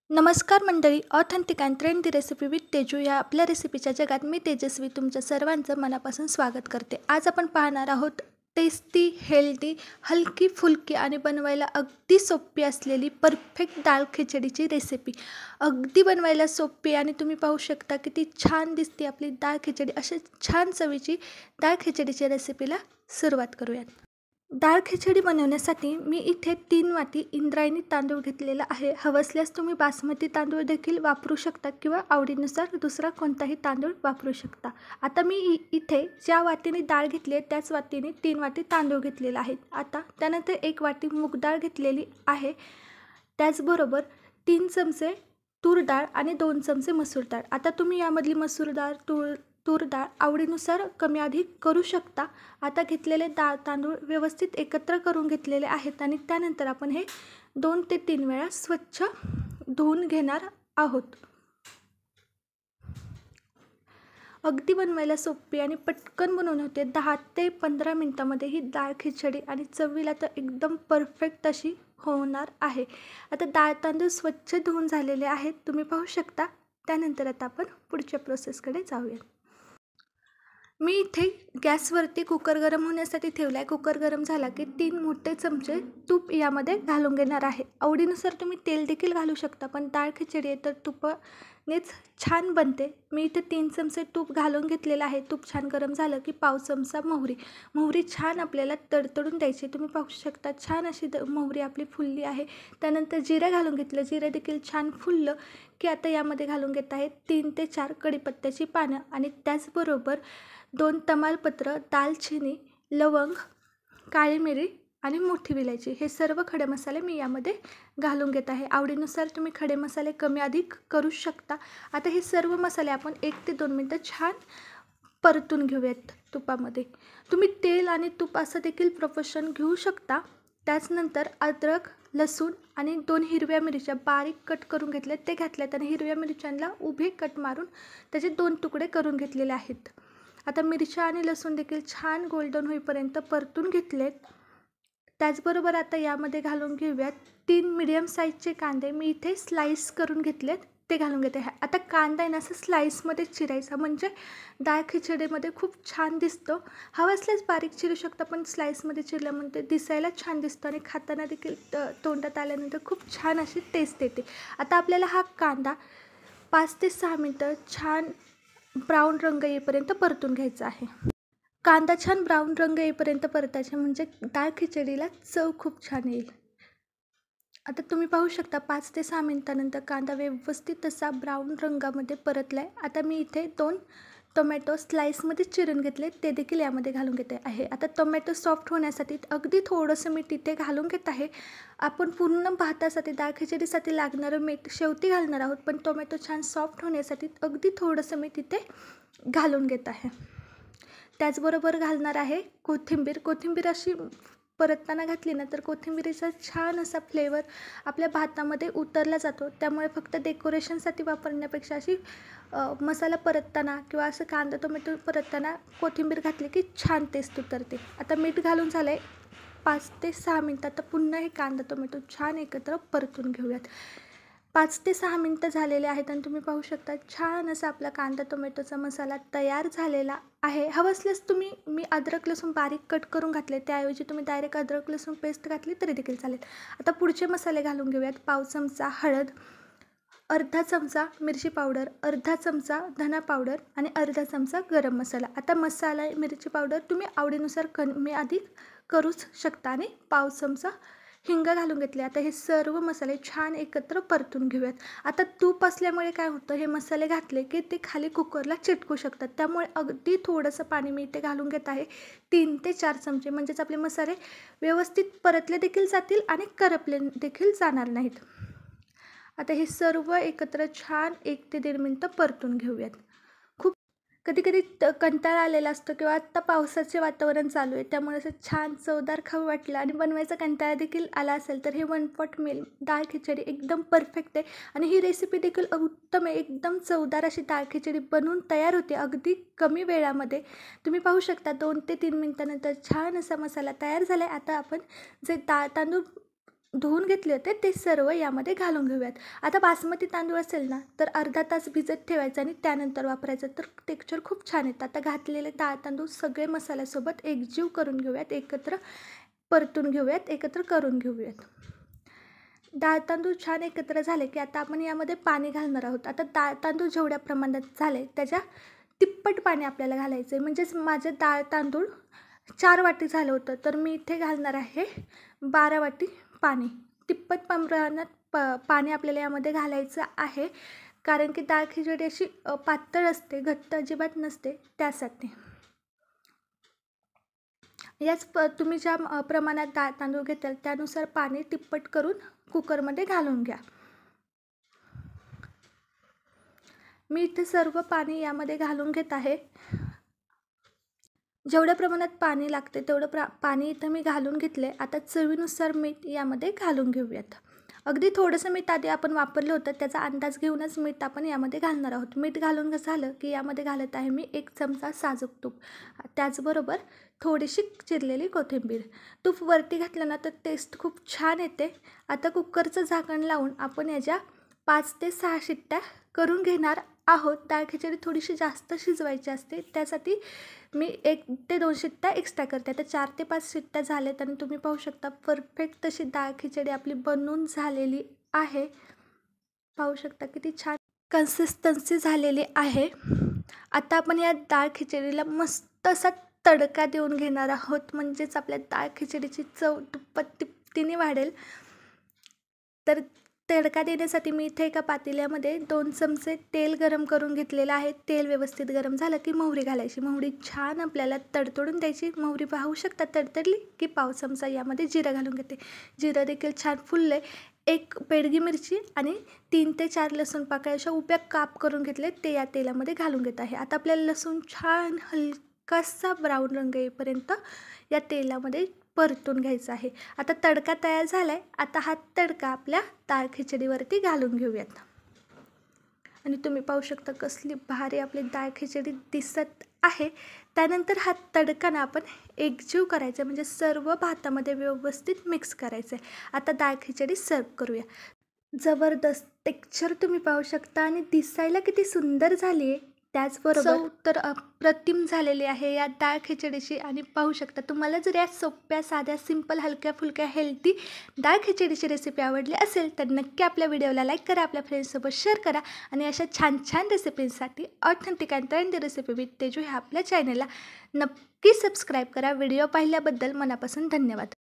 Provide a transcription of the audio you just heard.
नमस्कार मंडळी, authentic and trendy recipe with Teju या आपल्या रेसिपीच्या जगात मी तेजस्वी तुमच्या सर्वांचं मनापासून स्वागत करते. आज आपण पाहणार आहोत टेस्टी, हेल्दी, हलकी फुलकी आणि बनवायला अगदी सोपी असलेली परफेक्ट डाळ खिचडीची रेसिपी. अगदी बनवायला सोपी आणि तुम्ही पाहू शकता किती छान दिसते आपली डाळ खिचडी. अशा छान चवीची डाळ खिचडीच्या रेसिपीला सुरुवात करूयात. डाळ खिचडी बनवण्यासाठी मी इथे 3 वाटी इंद्रायणी तांदूळ घेतलेला आहे. हवं असल्यास तुम्ही बासमती तांदूळ देखील वापरू शकता किंवा आवडीनुसार दुसरा कोणताही तांदूळ वापरू शकता. आता मी इथे ज्या वाटीने डाळ घेतली आहे त्याच वाटीने 3 वाटी तांदूळ घेतलेला आहे. आता त्यानंतर 1 वाटी मूग डाळ घेतलेली आहे. त्याचबरोबर 3 चमचे तूर डाळ आणि 2 चमचे मसूर डाळ. आता तुम्ही यामधली मसूर डाळ, तूर डाळ आवडीनुसार कमी अधिक करू शकता. आता घेतलेले तांदूळ व्यवस्थित एकत्र करून घेतलेले आहेत आणि त्यानंतर आपण हे 2 ते 3 वेळा स्वच्छ धुवून घेणार आहोत. अगदी बनवायला सोपी आणि पटकन बनवून होते. 10 ते 15 मिनटामध्ये ही डाळ खिचडी आणि चवीला तर एकदम परफेक्ट अशी होणार आहे. आता डाळ तांदूळ स्वच्छ धुवून झालेले आहेत, तुम्ही पाहू शकता. त्यानंतर आता आपण पुढच्या प्रोसेसकडे जाऊया. मी इथे गॅसवरती कुकर गरम होण्यासाठी ठेवला आहे. कुकर गरम झाला की 3 मोठे चमचे तूप यामध्ये घालून घेणार आहे. आवडीनुसार तुम्ही तेल देखील घालू शकता, पण डाळ खिचडी आहे तर तुपानेच छान बनते. मी इथे 3 चमचे तूप घालून घेतलेलं आहे. तूप छान गरम झालं की पाव चमचा मोहरी छान आपल्याला तडतडून द्यायची. तुम्ही पाहू शकता छान अशी मोहरी आपली फुलली आहे. त्यानंतर जिरे घालून घेतलं. जिरे देखील छान फुललं की आता यामध्ये घालून घेत आहे 3 ते 4 कढीपत्त्याची पानं आणि त्याचबरोबर 2 तमालपत्र, दालचिनी, लवंग, काळी मिरी आणि मोठी विलायची हे सर्व खडे मसाले मी यामध्ये घालून घेत आहे. आवडीनुसार तुम्ही खडे मसाले कमी अधिक करू शकता. आता हे सर्व मसाले आपण 1 ते 2 मिनटं छान परतून घेऊयात तुपामध्ये. तुम्ही तेल आणि तूप असं देखील प्रोपोर्शन घेऊ शकता. त्याचनंतर अद्रक, लसूण आणि 2 हिरव्या मिरच्या बारीक कट करून घेतल्यात ते घातल्यात आणि हिरव्या मिरच्यांना उभे कट मारून त्याचे 2 तुकडे करून घेतलेले आहेत. आता मिरच्या आणि लसूण देखील छान गोल्डन होईपर्यंत परतून घेतलेत. त्याचबरोबर आता यामध्ये घालून घेऊयात 3 मीडियम साईजचे कांदे. मी इथे स्लाईस करून घेतलेत ते घालून घेते. आता कांदा आहे ना असं स्लाईसमध्ये चिरायचा, म्हणजे डाळ खिचडीमध्ये खूप छान दिसतो. हवं असल्यास बारीक चिरू शकता, पण स्लाईसमध्ये चिरल्यामुळे दिसायला छान दिसतं आणि खाताना देखील तोंडात आल्यानंतर खूप छान अशी टेस्ट येते. आता आपल्याला हा कांदा 5 ते 6 मिनटं छान ब्राऊन रंग येईपर्यंत परतून घ्यायचा आहे. कांदा छान ब्राऊन रंग येईपर्यंत परतायचा, म्हणजे डाळ खिचडीला चव खूप छान येईल. आता तुम्ही पाहू शकता 5 ते 6 मिनटानंतर कांदा व्यवस्थित असा ब्राऊन रंगामध्ये परतला आहे. आता मी इथे 2 टोमॅटो स्लाईसमध्ये चिरून घेतले ते देखील यामध्ये घालून घेते आहे. आता टोमॅटो सॉफ्ट होण्यासाठी अगदी थोडंसं मीठ इथे घालून घेत आहे. आपण पूर्ण भातासाठी डाळ खिचडीसाठी लागणारं मीठ शेवटी घालणार आहोत, पण टोमॅटो छान सॉफ्ट होण्यासाठी अगदी थोडंसं मीठ इथे घालून घेत आहे. त्याचबरोबर घालणार आहे कोथिंबीर अशी परतताना घातली ना तर कोथिंबीरीचा छान असा फ्लेवर आपल्या भातामध्ये उतरला जातो. त्यामुळे फक्त डेकोरेशनसाठी वापरण्यापेक्षा अशी मसाला परतताना किंवा असं कांदा टोमॅटो परतताना कोथिंबीर घातली की छान टेस्ट उतरते. आता मीठ घालून झालं आहे 5 ते 6 मिनटात. तर पुन्हा हे कांदा टोमॅटो छान एकत्र परतून घेऊयात. 5 ते 6 मिनटं झालेले आहेत आणि तुम्ही पाहू शकता छान असा आपला कांदा टोमॅटोचा मसाला तयार झालेला आहे. हवं असल्यास मी अद्रक लसूण बारीक कट करून घातले, त्याऐवजी तुम्ही डायरेक्ट अद्रक लसूण पेस्ट घातली तरी देखील चालेल. आता पुढचे मसाले घालून घेऊयात. पाव चमचा हळद, अर्धा चमचा मिरची पावडर, अर्धा चमचा धना पावडर आणि अर्धा चमचा गरम मसाला. आता मसाला मिरची पावडर तुम्ही आवडीनुसार कमी अधिक करूच शकता आणि पाव चमचा हिंग घालून घेतले. आता हे सर्व मसाले छान एकत्र परतून घेऊयात. आता तूप असल्यामुळे काय होतं, हे मसाले घातले की ते खाली कुकरला चिटकू शकतात. त्यामुळे अगदी थोडंसं पाणी मी इथे घालून घेत आहे. 3 ते 4 चमचे, म्हणजेच आपले मसाले व्यवस्थित परतले देखील जातील आणि करपले देखील जाणार नाहीत. आता हे सर्व एकत्र छान 1 ते 1.5 मिनटं परतून घेऊयात. कधी कधी कंटाळा आलेला असतो किंवा आत्ता पावसाचे वातावरण चालू आहे, त्यामुळे असं छान चवदार खाऊ वाटलं आणि बनवायचा कंटाळा देखील आला असेल तर हे 1 पॉट मील डाळ खिचडी एकदम परफेक्ट आहे. आणि ही रेसिपी देखील उत्तम आहे. एकदम चवदार अशी डाळ खिचडी बनवून तयार होते अगदी कमी वेळामध्ये. तुम्ही पाहू शकता 2 ते 3 मिनटानंतर छान असा मसाला तयार झाला आहे. आता आपण जे तांदूळ धुवून घेतले होते ते सर्व यामध्ये घालून घेऊयात. आता बासमती तांदूळ असेल ना तर अर्धा तास भिजत ठेवायचं आणि त्यानंतर वापरायचं, तर टेक्स्चर खूप छान येतं. आता घातलेले डाळ तांदूळ सगळे मसाल्यासोबत एकजीव करून घेऊयात, एकत्र परतून घेऊयात, एकत्र करून घेऊयात. डाळ तांदूळ छान एकत्र झाले की आता आपण यामध्ये पाणी घालणार आहोत. आता डाळ तांदूळ जेवढ्या प्रमाणात झाले त्याच्या तिप्पट पाणी आपल्याला घालायचं आहे. म्हणजेच माझे डाळ तांदूळ 4 वाटी झालं होतं तर मी इथे घालणार आहे 12 वाटी पाणी. तिप्पट प्रमाणात पाणी आपल्याला यामध्ये घालायचं आहे, कारण की डाळ खिचडी अशी पातळ असते, घट्ट अजिबात नसते, त्यासाठी. तुम्ही ज्या प्रमाणात डाळ तांदूळ घेताल त्यानुसार पाणी तिप्पट करून कुकरमध्ये घालून घ्या. मी इथे सर्व पाणी यामध्ये घालून घेत आहे. जेवढ्या प्रमाणात पाणी लागते तेवढं पाणी इथं मी घालून घेतले. आता चवीनुसार मीठ यामध्ये घालून घेऊयात. अगदी थोडंसं मीठ आधी आपण वापरलं होतं, त्याचा अंदाज घेऊनच मीठ आपण यामध्ये घालणार आहोत. मीठ घालून झालं की यामध्ये घालत आहे मी 1 चमचा साजूक तूप, त्याचबरोबर थोडीशी चिरलेली कोथिंबीर. तूप वरती घातलं ना तर टेस्ट खूप छान येते. आता कुकरचं झाकण लावून आपण याच्या 5 ते 6 शिट्ट्या करून घेणार आहोत. डाळ खिचडी थोडीशी जास्त शिजवायची असते, त्यासाठी मी 1 ते 2 शिट्ट्या एक्स्ट्रा करते. आता 4 ते 5 शिट्ट्या झाल्यात आणि तुम्ही पाहू शकता परफेक्ट अशी डाळ खिचडी आपली बनून झालेली आहे. पाहू शकता किती छान कन्सिस्टन्सी झालेली आहे. आता आपण या डाळ खिचडीला मस्त असा तडका देऊन घेणार आहोत, म्हणजेच आपल्या डाळ खिचडीची चव दुप्पट तिप्पटीने वाढेल. तर तडका देण्यासाठी मी इथे एका पातेल्यामध्ये 2 चमचे तेल गरम करून घेतलेलं आहे. तेल व्यवस्थित गरम झालं की मोहरी घालायची. मोहरी छान आपल्याला तडतडून द्यायची. मोहरी पाहू शकता तडतडली की पाव चमचा यामध्ये जिरं घालून घेते. जिरं देखील छान फुलले. 1 बेडगी मिरची आणि 3 ते 4 लसूण पाकळ्या अशा उभ्या काप करून घेतले, ते या तेलामध्ये घालून घेत आहे. आता आपल्याला लसूण छान हलकासा ब्राऊन रंग येईपर्यंत या तेलामध्ये परतून घ्यायचा आहे. आता तडका तयार झाला आहे. आता हा तडका आपल्या डाळ खिचडीवरती घालून घेऊयात. आणि तुम्ही पाहू शकता कसली भारी आपली डाळ खिचडी दिसत आहे. त्यानंतर हा तडका आपण एकजीव करायचा, म्हणजे सर्व भातामध्ये व्यवस्थित मिक्स करायचं आहे. आता डाळ खिचडी सर्व करूया. जबरदस्त टेक्स्चर तुम्ही पाहू शकता आणि दिसायला किती सुंदर झाली आहे. त्याचबरोबर चव तर अप्रतिम झालेली आहे या डाळ खिचडीची. आणि पाहू शकता तुम्हाला जर या सोप्या, साध्या, सिंपल, हलक्या फुलक्या, हेल्दी डाळ खिचडीची रेसिपी आवडली असेल तर नक्की आपल्या व्हिडिओला लाईक करा, आपल्या फ्रेंड्ससोबत शेअर करा आणि अशा छान छान रेसिपींसाठी authentic and trendy recipe with Teju ह्या आपल्या चॅनलला नक्की सबस्क्राईब करा. व्हिडिओ पाहिल्याबद्दल मनापासून धन्यवाद.